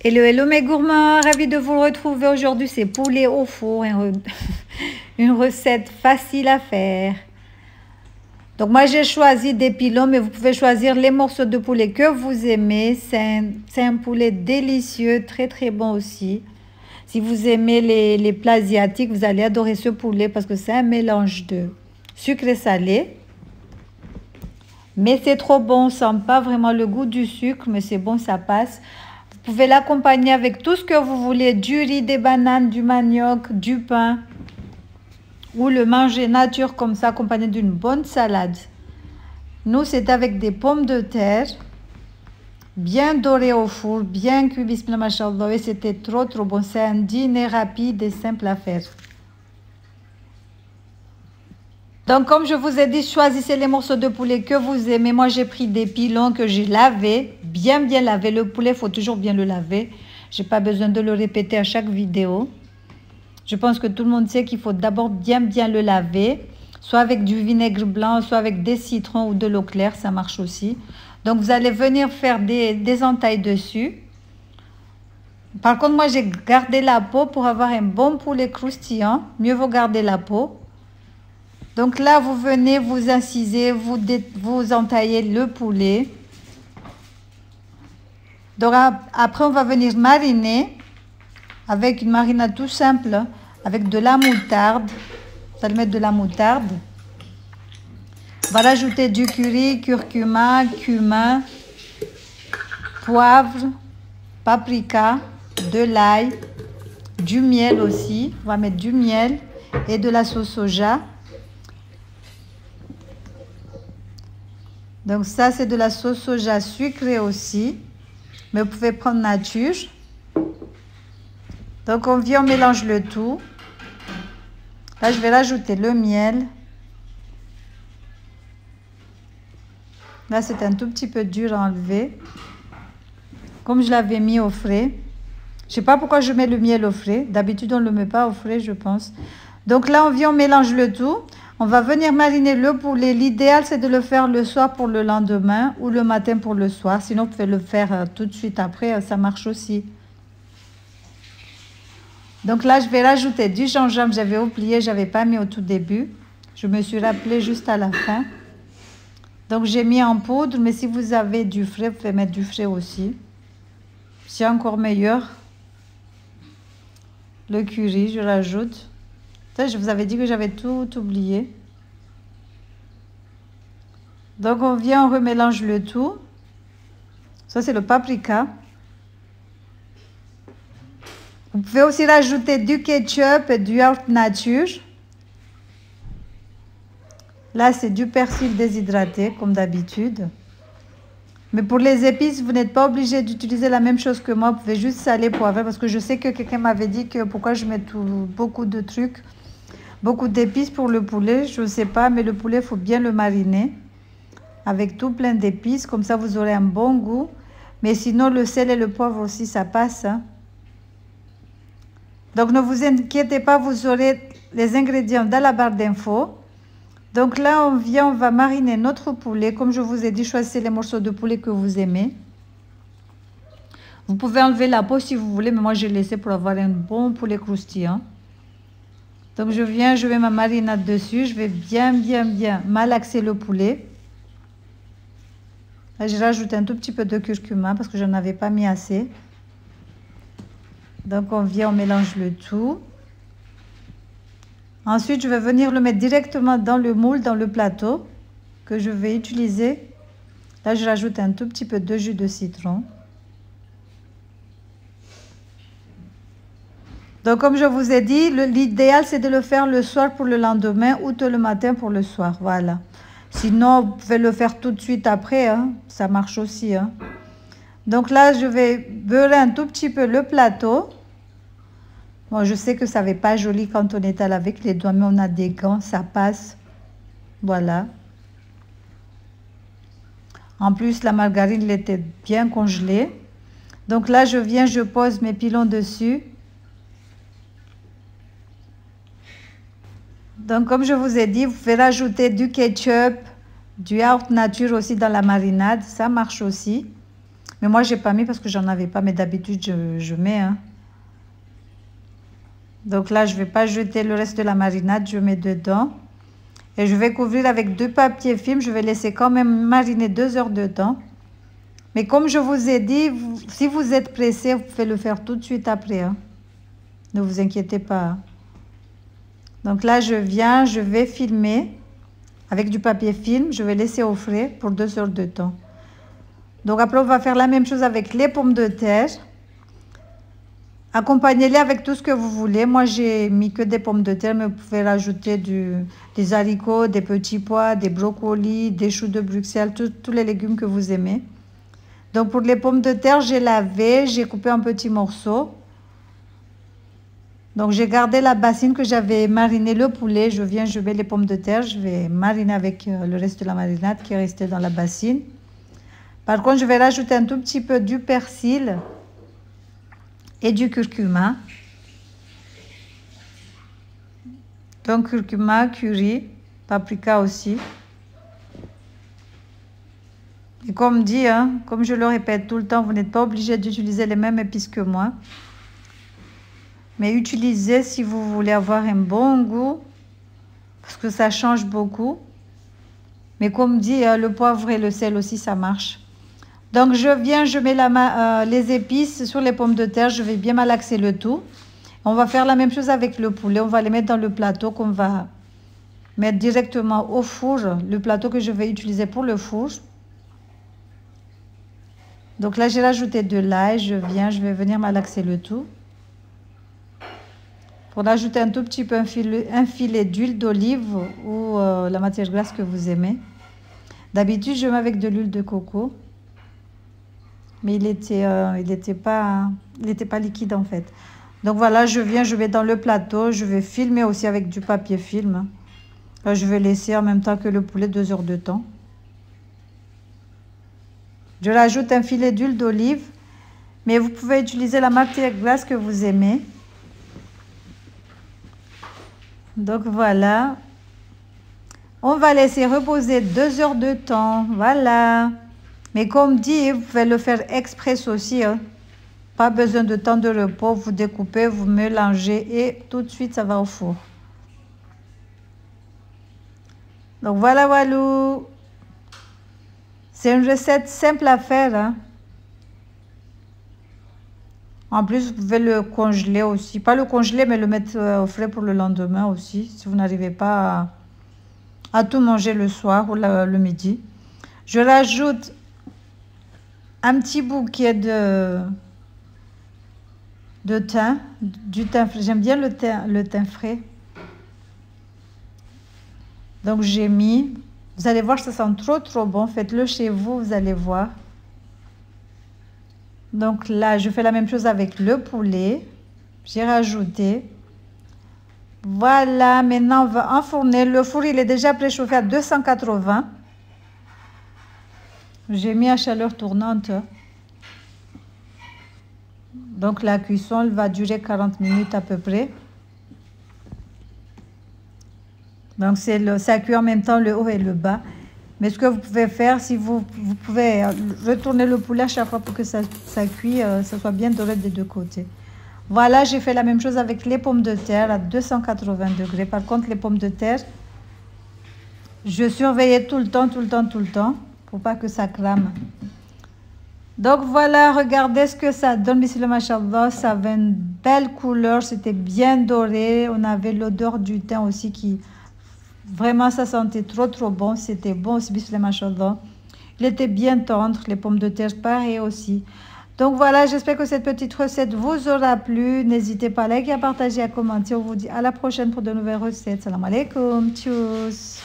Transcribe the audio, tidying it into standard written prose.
Hello, hello mes gourmands, ravi de vous retrouver aujourd'hui. C'est poulet au four, une recette facile à faire. Donc moi j'ai choisi des pilons, mais vous pouvez choisir les morceaux de poulet que vous aimez. C'est un poulet délicieux, très très bon aussi. Si vous aimez les plats asiatiques, vous allez adorer ce poulet parce que c'est un mélange de sucre et salé. Mais c'est trop bon, on sent pas vraiment le goût du sucre, mais c'est bon, ça passe. Vous pouvez l'accompagner avec tout ce que vous voulez, du riz, des bananes, du manioc, du pain. Ou le manger nature comme ça, accompagné d'une bonne salade. Nous, c'est avec des pommes de terre, bien dorées au four, bien cuit, bismillah, machallah, et c'était trop trop bon. C'est un dîner rapide et simple à faire. Donc, comme je vous ai dit, choisissez les morceaux de poulet que vous aimez. Moi, j'ai pris des pilons que j'ai lavés, bien lavés. Le poulet, il faut toujours bien le laver. Je n'ai pas besoin de le répéter à chaque vidéo. Je pense que tout le monde sait qu'il faut d'abord bien le laver, soit avec du vinaigre blanc, soit avec des citrons ou de l'eau claire, ça marche aussi. Donc, vous allez venir faire des entailles dessus. Par contre, moi, j'ai gardé la peau pour avoir un bon poulet croustillant. Mieux vaut garder la peau. Donc là, vous venez, vous incisez, vous entaillez le poulet. Donc après, on va venir mariner avec une marinade tout simple, avec de la moutarde. Vous allez mettre de la moutarde. On va rajouter du curry, curcuma, cumin, poivre, paprika, de l'ail, du miel aussi. On va mettre du miel et de la sauce soja. Donc ça, c'est de la sauce soja sucrée aussi. Mais vous pouvez prendre nature. Donc on vient, on mélange le tout. Là, je vais rajouter le miel. Là, c'est un tout petit peu dur à enlever. Comme je l'avais mis au frais. Je ne sais pas pourquoi je mets le miel au frais. D'habitude, on ne le met pas au frais, je pense. Donc là, on vient, on mélange le tout. On va venir mariner le poulet. L'idéal, c'est de le faire le soir pour le lendemain ou le matin pour le soir. Sinon, vous pouvez le faire tout de suite après. Ça marche aussi. Donc là, je vais rajouter du gingembre. J'avais oublié, je n'avais pas mis au tout début. Je me suis rappelé juste à la fin. Donc, j'ai mis en poudre. Mais si vous avez du frais, vous pouvez mettre du frais aussi. C'est encore meilleur. Le curry, je rajoute. Ça, je vous avais dit que j'avais tout oublié. Donc, on vient, on remélange le tout. Ça, c'est le paprika. Vous pouvez aussi rajouter du ketchup et du yaourt nature. Là, c'est du persil déshydraté, comme d'habitude. Mais pour les épices, vous n'êtes pas obligé d'utiliser la même chose que moi. Vous pouvez juste saler, poivrer. Parce que je sais que quelqu'un m'avait dit que pourquoi je mets beaucoup de trucs. Beaucoup d'épices pour le poulet, je ne sais pas, mais le poulet, il faut bien le mariner avec tout plein d'épices, comme ça vous aurez un bon goût. Mais sinon, le sel et le poivre aussi, ça passe. Hein. Donc, ne vous inquiétez pas, vous aurez les ingrédients dans la barre d'infos. Donc là, on vient, on va mariner notre poulet. Comme je vous ai dit, choisissez les morceaux de poulet que vous aimez. Vous pouvez enlever la peau si vous voulez, mais moi, j'ai laissé pour avoir un bon poulet croustillant. Donc, je viens, je mets ma marinade dessus. Je vais bien malaxer le poulet. Là, je rajoute un tout petit peu de curcuma parce que je n'en avais pas mis assez. Donc, on vient, on mélange le tout. Ensuite, je vais venir le mettre directement dans le moule, dans le plateau que je vais utiliser. Là, je rajoute un tout petit peu de jus de citron. Donc, comme je vous ai dit, l'idéal, c'est de le faire le soir pour le lendemain ou tôt le matin pour le soir. Voilà. Sinon, vous pouvez le faire tout de suite après. Hein. Ça marche aussi. Hein. Donc là, je vais beurrer un tout petit peu le plateau. Bon, je sais que ça ne fait pas joli quand on étale avec les doigts, mais on a des gants, ça passe. Voilà. En plus, la margarine, elle était bien congelée. Donc là, je viens, je pose mes pilons dessus. Donc, comme je vous ai dit, vous pouvez rajouter du ketchup, du yaourt nature aussi dans la marinade. Ça marche aussi. Mais moi, j'ai pas mis parce que j'en avais pas. Mais d'habitude, je mets. Hein. Donc là, je vais pas jeter le reste de la marinade. Je mets dedans. Et je vais couvrir avec 2 papiers film. Je vais laisser quand même mariner 2 heures dedans. Mais comme je vous ai dit, si vous êtes pressé, vous pouvez le faire tout de suite après. Hein. Ne vous inquiétez pas. Hein. Donc là, je vais filmer avec du papier film. Je vais laisser au frais pour 2 heures de temps. Donc après, on va faire la même chose avec les pommes de terre. Accompagnez-les avec tout ce que vous voulez. Moi, j'ai mis que des pommes de terre, mais vous pouvez rajouter des haricots, des petits pois, des brocolis, des choux de Bruxelles, tous les légumes que vous aimez. Donc pour les pommes de terre, j'ai lavé, j'ai coupé en petits morceaux. Donc j'ai gardé la bassine que j'avais mariné le poulet. Je mets les pommes de terre, je vais mariner avec le reste de la marinade qui est resté dans la bassine. Par contre, je vais rajouter un tout petit peu du persil et du curcuma. Donc curcuma, curry, paprika aussi. Et comme dit, hein, comme je le répète tout le temps, vous n'êtes pas obligé d'utiliser les mêmes épices que moi. Mais utilisez si vous voulez avoir un bon goût, parce que ça change beaucoup. Mais comme dit, le poivre et le sel aussi, ça marche. Donc je mets les épices sur les pommes de terre, je vais bien malaxer le tout. On va faire la même chose avec le poulet, on va les mettre dans le plateau qu'on va mettre directement au four, le plateau que je vais utiliser pour le four. Donc là, j'ai rajouté de l'ail, je vais venir malaxer le tout. Pour ajouter un tout petit peu un filet d'huile d'olive ou la matière grasse que vous aimez. D'habitude, je mets avec de l'huile de coco. Mais il était pas liquide en fait. Donc voilà, je mets dans le plateau. Je vais filmer aussi avec du papier film. Là, je vais laisser en même temps que le poulet 2 heures de temps. Je rajoute un filet d'huile d'olive, mais vous pouvez utiliser la matière grasse que vous aimez. Donc voilà. On va laisser reposer 2 heures de temps. Voilà. Mais comme dit, vous pouvez le faire express aussi. Hein. Pas besoin de temps de repos. Vous découpez, vous mélangez et tout de suite, ça va au four. Donc voilà, Walou. C'est une recette simple à faire. Hein. En plus, vous pouvez le congeler aussi. Pas le congeler, mais le mettre au frais pour le lendemain aussi. Si vous n'arrivez pas à tout manger le soir ou le midi. Je rajoute un petit bouquet de thym, du thym frais. J'aime bien le thym frais. Donc j'ai mis, vous allez voir, ça sent trop bon. Faites-le chez vous, vous allez voir. Donc là, je fais la même chose avec le poulet. J'ai rajouté. Voilà, maintenant on va enfourner. Le four, il est déjà préchauffé à 280. J'ai mis à chaleur tournante. Donc la cuisson elle va durer 40 minutes à peu près. Donc ça cuit en même temps le haut et le bas. Mais ce que vous pouvez faire, si vous pouvez retourner le poulet à chaque fois pour que ça cuit, ça soit bien doré des deux côtés. Voilà, j'ai fait la même chose avec les pommes de terre à 280 degrés. Par contre, les pommes de terre, je surveillais tout le temps pour pas que ça crame. Donc voilà, regardez ce que ça donne. Bismillah, machallah, ça avait une belle couleur, c'était bien doré. On avait l'odeur du thym aussi qui... Vraiment, ça sentait trop bon. C'était bon aussi, bismillah, machallah. Il était bien tendre, les pommes de terre, pareil aussi. Donc voilà, j'espère que cette petite recette vous aura plu. N'hésitez pas à liker, à partager, à commenter. On vous dit à la prochaine pour de nouvelles recettes. Salam alaikum, tchuss.